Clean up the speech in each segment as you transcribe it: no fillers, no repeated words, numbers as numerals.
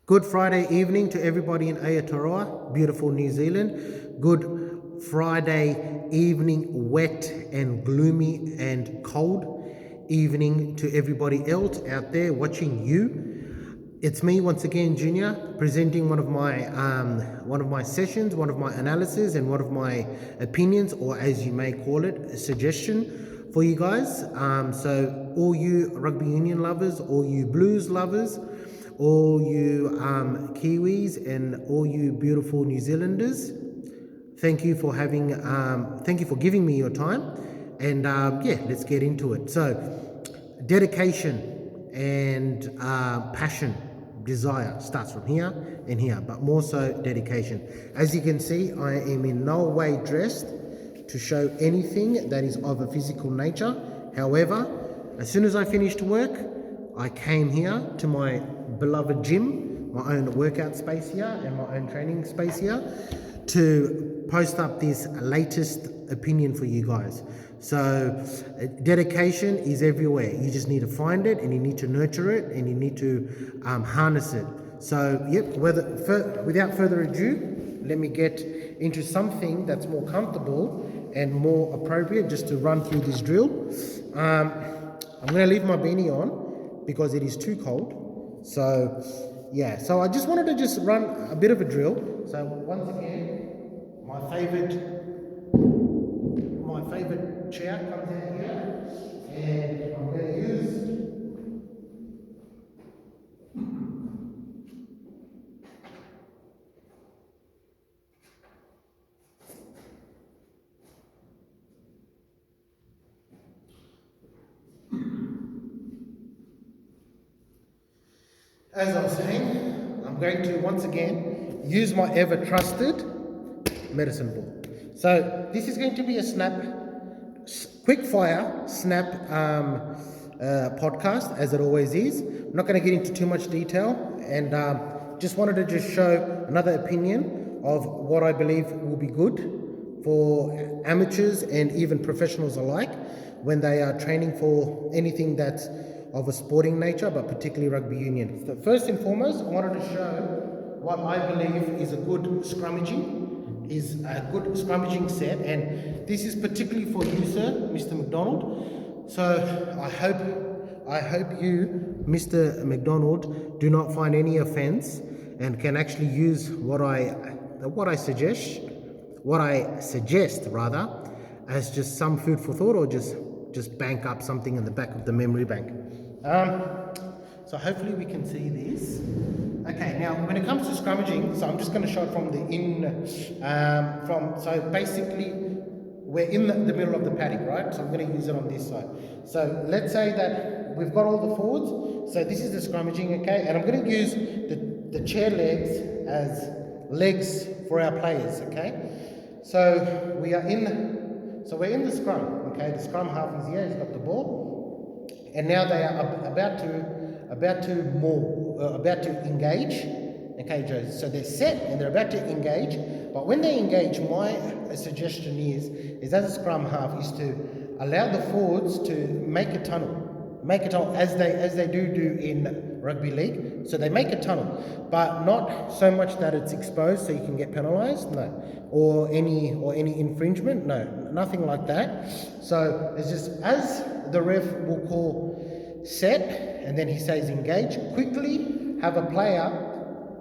Good Friday evening to everybody in Aotearoa, beautiful New Zealand. Good Friday evening, wet and gloomy and cold evening to everybody else out there watching you. It's me once again, Junior, presenting one of my sessions, one of my analysis, and one of my opinions, or as you may call it, a suggestion for you guys. So all you rugby union lovers, all you blues lovers, all you Kiwis and all you beautiful New Zealanders, thank you for giving me your time, and yeah, let's get into it. So, dedication and passion, desire starts from here and here, but more so dedication. As you can see, I am in no way dressed to show anything that is of a physical nature. However, as soon as I finished work, I came here to my beloved gym, my own workout space here and my own training space here, to post up this latest opinion for you guys. So dedication is everywhere. You just need to find it, and you need to nurture it, and you need to harness it. So yep, without further ado, let me get into something that's more comfortable and more appropriate just to run through this drill. I'm going to leave my beanie on because it is too cold. So yeah, so I just wanted to just run a bit of a drill. So once again, my favorite chair comes out here, and I'm going to use as I was saying, I'm going to once again use my ever trusted medicine ball. So this is going to be a quick fire snap podcast, as it always is. I'm not going to get into too much detail, and just wanted to just show another opinion of what I believe will be good for amateurs and even professionals alike when they are training for anything that's of a sporting nature, but particularly rugby union. So first and foremost, I wanted to show what I believe is a good scrummaging set, and this is particularly for you, sir, Mr. McDonald. So I hope you, Mr. McDonald, do not find any offence and can actually use what I suggest rather, as just some food for thought, or just bank up something in the back of the memory bank. So hopefully we can see this. Okay, now when it comes to scrummaging, so I'm just going to show it from so basically we're in the middle of the paddock, right? So I'm going to use it on this side. So let's say that we've got all the forwards. So this is the scrummaging, okay? And I'm going to use the chair legs as legs for our players, okay? So we're in the scrum, okay? The scrum half is here, he's got the ball, and now they are about to engage. Okay, Joe. So they're set and they're about to engage. But when they engage, my suggestion is as a scrum half is to allow the forwards to make a tunnel as they do in rugby league. So they make a tunnel, but not so much that it's exposed so you can get penalised, no, or any infringement, no, nothing like that. So it's just as the ref will call set, and then he says engage, quickly have a player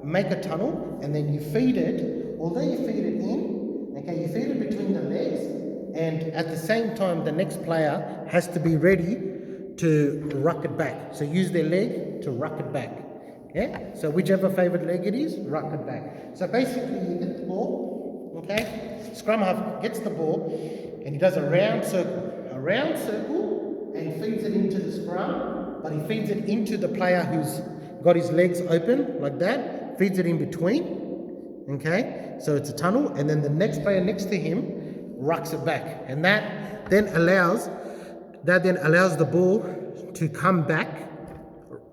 make a tunnel, and then you feed it, although you feed it in, okay, you feed it between the legs, and at the same time the next player has to be ready to ruck it back. So use their leg to ruck it back. Yeah? So whichever favourite leg it is, ruck it back. So basically you get the ball, okay? Scrum half gets the ball and he does a round circle, and he feeds it into the scrum, but he feeds it into the player who's got his legs open like that, feeds it in between, okay? So it's a tunnel, and then the next player next to him rucks it back, and that then allows the ball to come back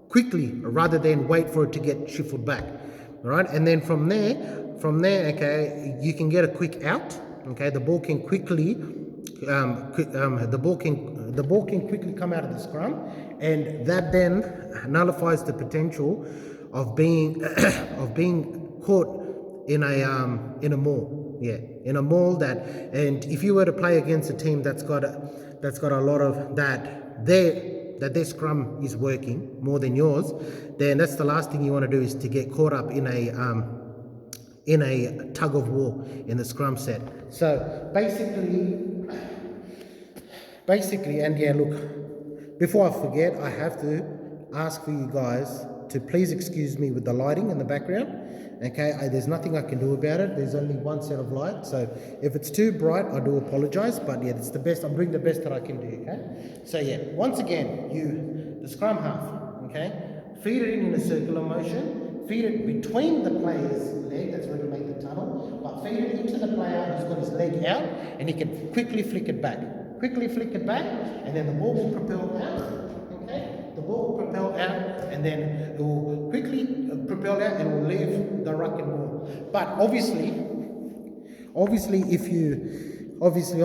quickly rather than wait for it to get shuffled back. All right, and then from there, okay, you can get a quick out. Okay, the ball can quickly quickly come out of the scrum, and that then nullifies the potential of being of being caught in a mall. Yeah, in a mall that, and if you were to play against a team that's got a lot of that, their scrum is working more than yours, then that's the last thing you want to do, is to get caught up in a tug of war in the scrum set. So basically, and yeah, look, before I forget, I have to ask for you guys to please excuse me with the lighting in the background. Okay, there's nothing I can do about it. There's only one set of light, so if it's too bright, I do apologize. But yeah, it's the best. I'm doing the best that I can do. Okay, so yeah, once again, the scrum half. Okay, feed it in a circular motion. Feed it between the player's leg, that's where you make the tunnel, but feed it into the player who's got his leg out, and he can quickly flick it back. Quickly flick it back, and then the ball will propel out. Okay, the ball will propel out, and then it will quickly propel out, and will leave the ruck and ball. But obviously, on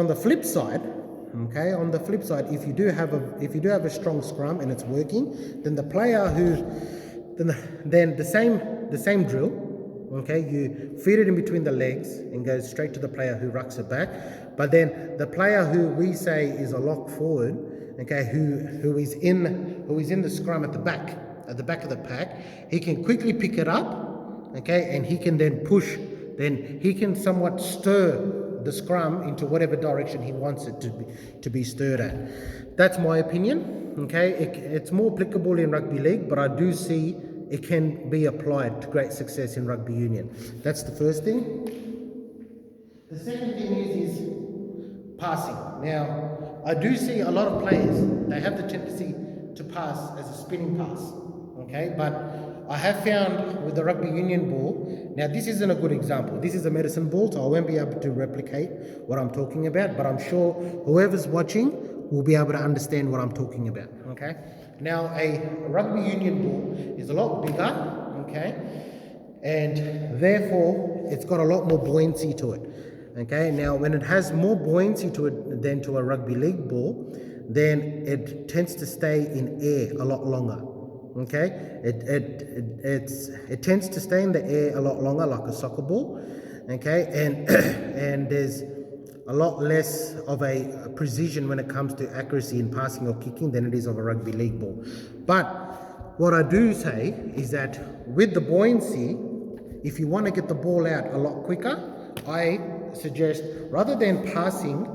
the flip side, okay, on the flip side, if you do have a strong scrum and it's working, then the player then the same drill. Okay, you feed it in between the legs and goes straight to the player who rucks it back. But then the player who we say is a lock forward, okay, who is in the scrum at the back of the pack, he can quickly pick it up, okay, and he can then push. Then he can somewhat stir the scrum into whatever direction he wants it to be stirred at. That's my opinion. Okay, it's more applicable in rugby league, but I do see it can be applied to great success in rugby union. That's the first thing. The second thing is passing. Now, I do see a lot of players, they have the tendency to pass as a spinning pass. Okay, but I have found with the rugby union ball, now this isn't a good example. This is a medicine ball, so I won't be able to replicate what I'm talking about, but I'm sure whoever's watching will be able to understand what I'm talking about. Okay, now a rugby union ball is a lot bigger, okay, and therefore it's got a lot more buoyancy to it. Okay, now when it has more buoyancy to it than to a rugby league ball, then it tends to stay in air a lot longer. Okay, it tends to stay in the air a lot longer, like a soccer ball. Okay, and and there's a lot less of a precision when it comes to accuracy in passing or kicking than it is of a rugby league ball. But what I do say is that with the buoyancy, if you want to get the ball out a lot quicker, I suggest, rather than passing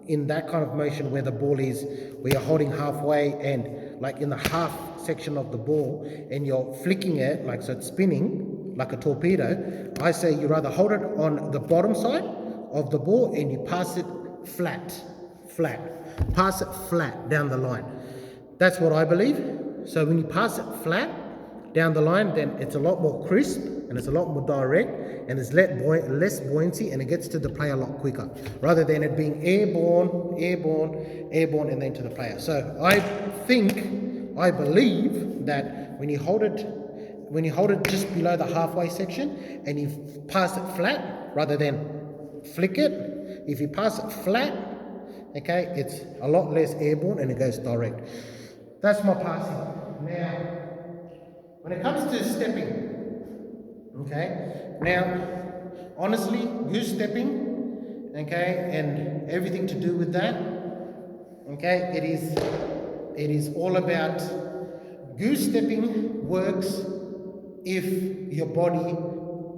in that kind of motion where the ball is, where you're holding halfway and like in the half section of the ball and you're flicking it, like so it's spinning like a torpedo, I say you rather hold it on the bottom side of the ball and you pass it flat, pass it flat down the line. That's what I believe. So when you pass it flat down the line, then it's a lot more crisp and it's a lot more direct and there's less buoyancy and it gets to the player a lot quicker, rather than it being airborne, and then to the player. So I believe that when you hold it just below the halfway section and you pass it flat rather than flick it, if you pass it flat, okay, it's a lot less airborne and it goes direct. That's my passing. Now, when it comes to stepping, okay, now, honestly, goose stepping, okay, and everything to do with that, okay, it is all about goose stepping works if your body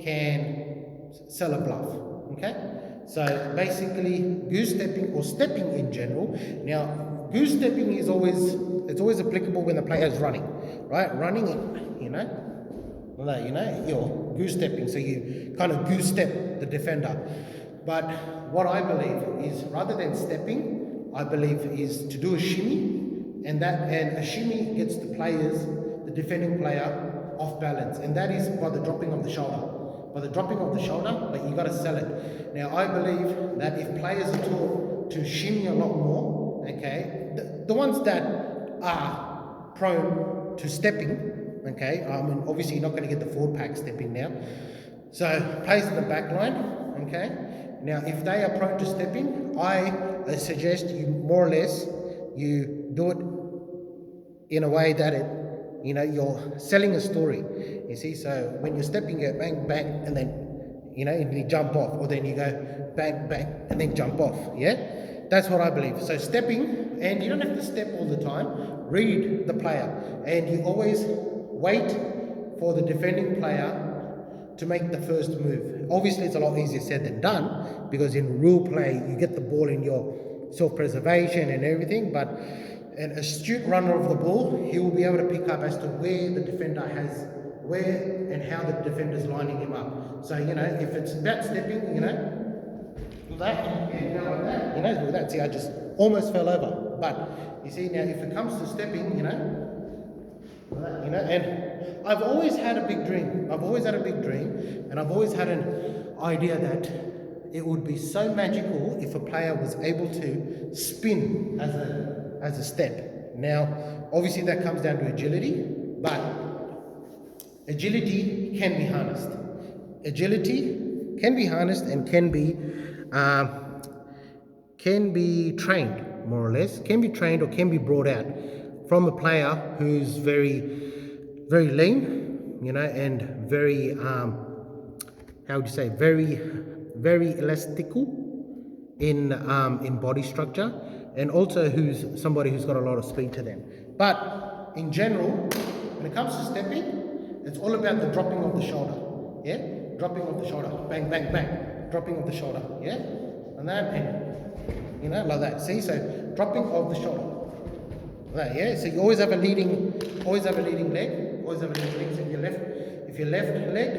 can sell a bluff, okay? So basically, goose stepping or stepping in general. Now, goose stepping is always applicable when the player is running, right? Running, you're goose stepping, so you kind of goose step the defender. But what I believe is, rather than stepping, I believe is to do a shimmy, and a shimmy gets the defending player off balance, and that is by the dropping of the shoulder. By the dropping of the shoulder, but you got to sell it. Now, I believe that if players are taught to shimmy a lot more, okay, the ones that are prone to stepping, okay, I mean, obviously you're not going to get the forward pack stepping now. So, players in the back line, okay, now if they are prone to stepping, I suggest you more or less, you do it in a way that you know, you're selling a story. You see, so when you're stepping, you go bang, bang, and then, you know, and you jump off, or then you go bang, bang, and then jump off. Yeah, that's what I believe. So stepping, and you don't have to step all the time. Read the player, and you always wait for the defending player to make the first move. Obviously, it's a lot easier said than done, because in rule play, you get the ball in your self-preservation and everything, but an astute runner of the ball, he will be able to pick up as to where the defender has, where and how the defender's lining him up. So, you know, if it's about stepping, you know, that, and like that, you know, with that, see, I just almost fell over. But, you see, now, if it comes to stepping, you know, and I've always had a big dream. I've always had a big dream, and I've always had an idea that it would be so magical if a player was able to spin as a step. Now, obviously that comes down to agility, but agility can be harnessed. Agility can be harnessed and can be trained, more or less. Can be trained or can be brought out from a player who's very, very lean, you know, and very, how would you say, very, very elastical in body structure, and also who's somebody who's got a lot of speed to them. But in general, when it comes to stepping, it's all about the dropping of the shoulder. Yeah, dropping of the shoulder, bang, bang, bang, dropping of the shoulder. Yeah, and that, and you know, like that. See, so dropping of the shoulder. Like that, yeah. So you always have a leading leg, always have a leading leg. So if you're left leg,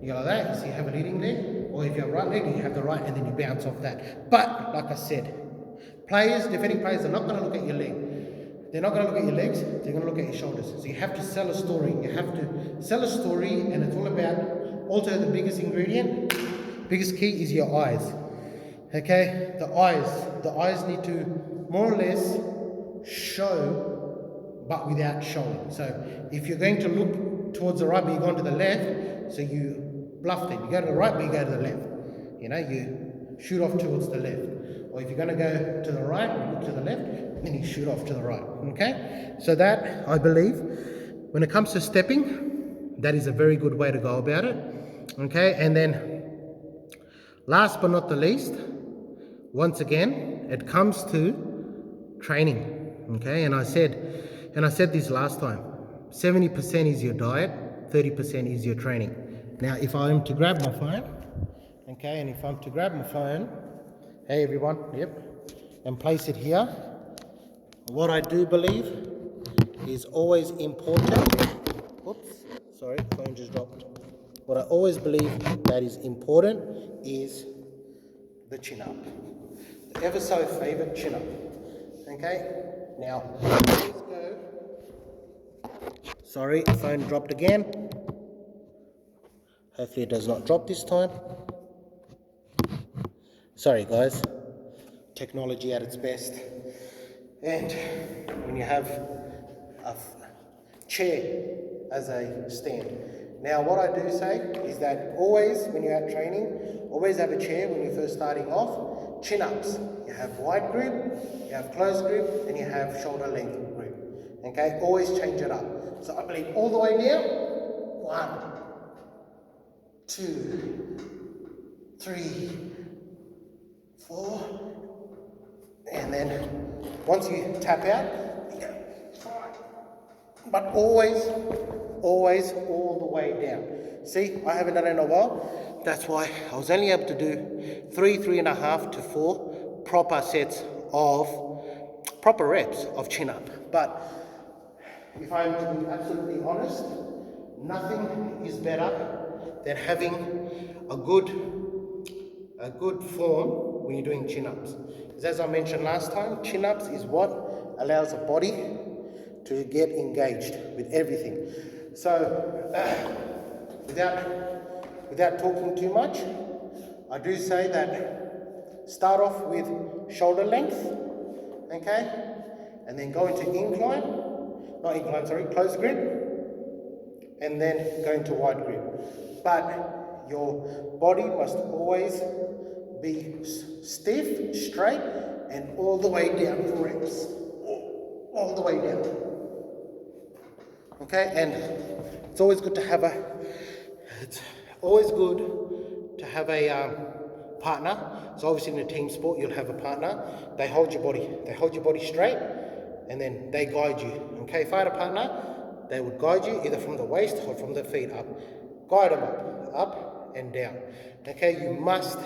you go like that. So you have a leading leg, or if you have right leg, you have the right, and then you bounce off that. But like I said, defending players are not going to look at your leg. They're not going to look at your legs. They're going to look at your shoulders. So you have to sell a story. You have to sell a story, and it's all about. Also, the biggest ingredient, biggest key is your eyes. Okay, the eyes need to more or less show, but without showing. So if you're going to look towards the right, but you're going to the left, so you bluff it. You go to the right, but you go to the left. You know, you shoot off towards the left. Or if you're going to go to the right, you look to the left, then you shoot off to the right. Okay, so that, I believe, when it comes to stepping, that is a very good way to go about it. Okay, and then last but not the least, once again, it comes to training. Okay, and I said this last time, 70% is your diet, 30% is your training. Now, if I am to grab my phone, okay, and if I'm to grab my phone, hey everyone, yep, and place it here, what I do believe is always important. Oops, sorry, phone just dropped. What I always believe that is important is the chin up. The ever so favorite chin up. Okay, now let's go. Sorry, phone dropped again. Hopefully it does not drop this time. Sorry guys, technology at its best. And when you have a chair as a stand. Now what I do say is that always when you're out training, always have a chair when you're first starting off. Chin ups. You have wide grip, you have close grip, and you have shoulder length grip. Okay, always change it up. So I believe all the way down. 1, 2, 3, 4, and then once you tap out, you go 5. But always all the way down. See, I haven't done it in a while. That's why I was only able to do 3.5 to 4 proper sets of proper reps of chin up. But if I'm to be absolutely honest, nothing is better than having a good form when you're doing chin-ups. Because as I mentioned last time, chin-ups is what allows the body to get engaged with everything. So, without talking too much, I do say that start off with shoulder length, okay? And then go into close grip, and then go into wide grip. But your body must always be stiff, straight, and all the way down for reps. All the way down. Okay, and it's always good to have a, it's always good to have a partner. So obviously in a team sport, you'll have a partner. They hold your body straight, and then they guide you. Okay, if I had a partner, they would guide you either from the waist or from the feet up. Guide them up and down. Okay, you must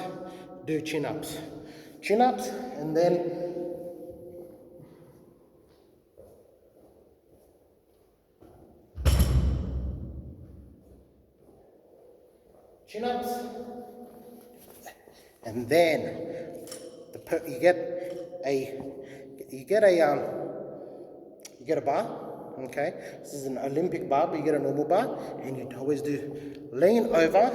do chin-ups. Chin-ups, and then chin-ups, and then you get a bar. Okay, this is an Olympic bar, but you get a normal bar, and you always do lean over,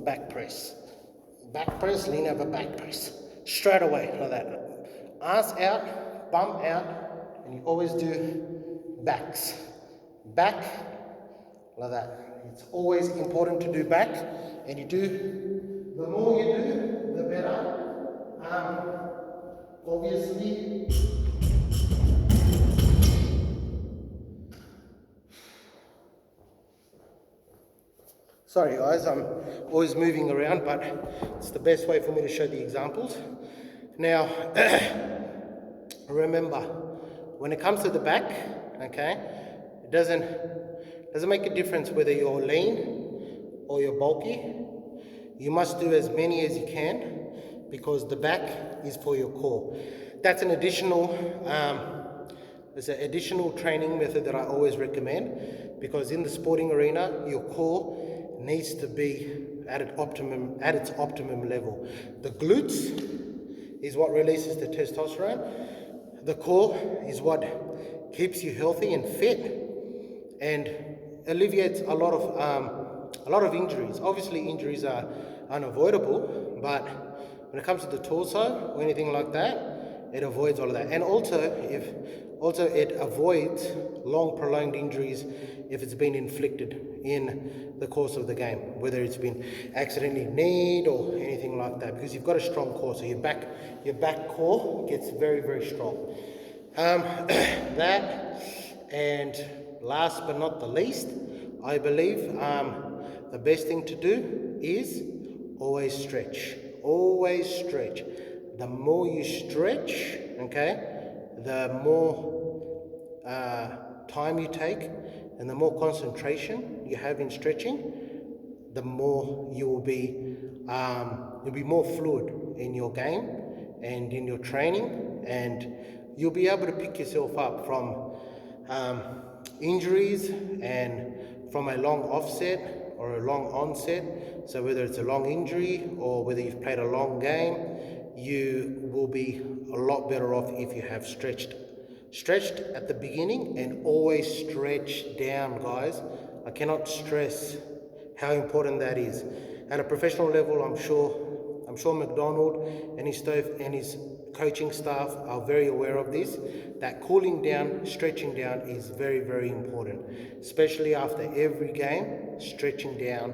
back press, lean over, back press, straight away like that. Ass out, bum out, and you always do back like that. It's always important to do back, and you do, the more you do, the better. Obviously, sorry guys, I'm always moving around, but it's the best way for me to show the examples. Now, remember, when it comes to the back, okay, it doesn't make a difference whether you're lean or you're bulky. You must do as many as you can, because the back is for your core. That's an additional training method that I always recommend, because in the sporting arena, your core needs to be at its optimum level. The glutes is what releases the testosterone. The core is what keeps you healthy and fit, and alleviates a lot of injuries. Obviously, injuries are unavoidable, but when it comes to the torso or anything like that, it avoids all of that. And also it avoids long prolonged injuries if it's been inflicted in the course of the game, whether it's been accidentally kneed or anything like that, because you've got a strong core, so your back core gets very, very strong. That, and last but not the least, I believe the best thing to do is always stretch. Always stretch. The more you stretch, okay, the more time you take, and the more concentration you have in stretching, the more you'll be more fluid in your game and in your training, and you'll be able to pick yourself up from injuries and from a long offset or a long onset. So whether it's a long injury or whether you've played a long game, you will be a lot better off if you have stretched at the beginning, and always stretch down, guys. I cannot stress how important that is. At a professional level, I'm sure McDonald and his coaching staff are very aware of this, that cooling down, stretching down is very, very important, especially after every game. Stretching down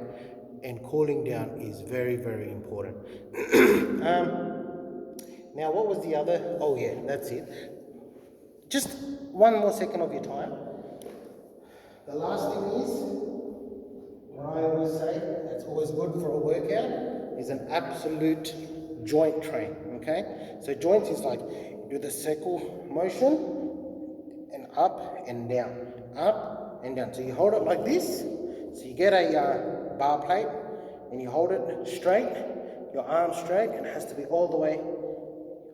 and cooling down is very, very important. Now, what was the other? Oh yeah, that's it. Just one more second of your time. The last thing is, what I always say, that's always good for a workout, is an absolute joint train, okay? So joints is like, you do the circle motion, and up and down, up and down. So you hold it like this, so you get a bar plate, and you hold it straight, your arm straight, and it has to be all the way.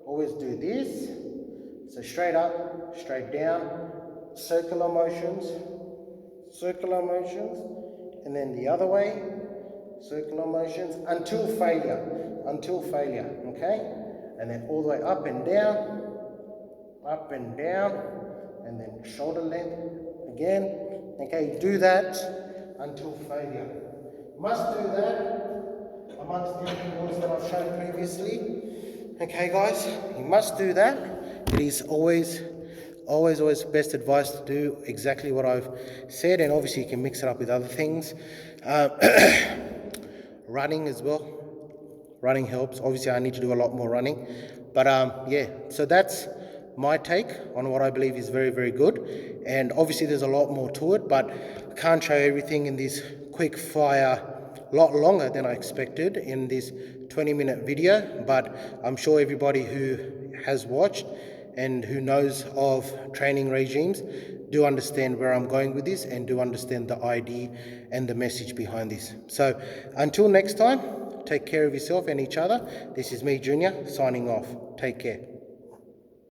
Always do this, so straight up, straight down, circular motions, and then the other way, circular motions, until failure, okay? And then all the way up and down, and then shoulder length again, okay? Do that until failure. Must do that amongst everything else that I've shown previously. Okay guys, you must do that. It is always best advice to do exactly what I've said, and obviously you can mix it up with other things. Running as well. Running helps. Obviously I need to do a lot more running. But yeah, so that's my take on what I believe is very, very good. And obviously there's a lot more to it, but I can't show everything in this quick fire, lot longer than I expected in this 20-minute video. But I'm sure everybody who has watched and who knows of training regimes do understand where I'm going with this and do understand the idea and the message behind this. So until next time, take care of yourself and each other. This is me, Junior, signing off. Take care.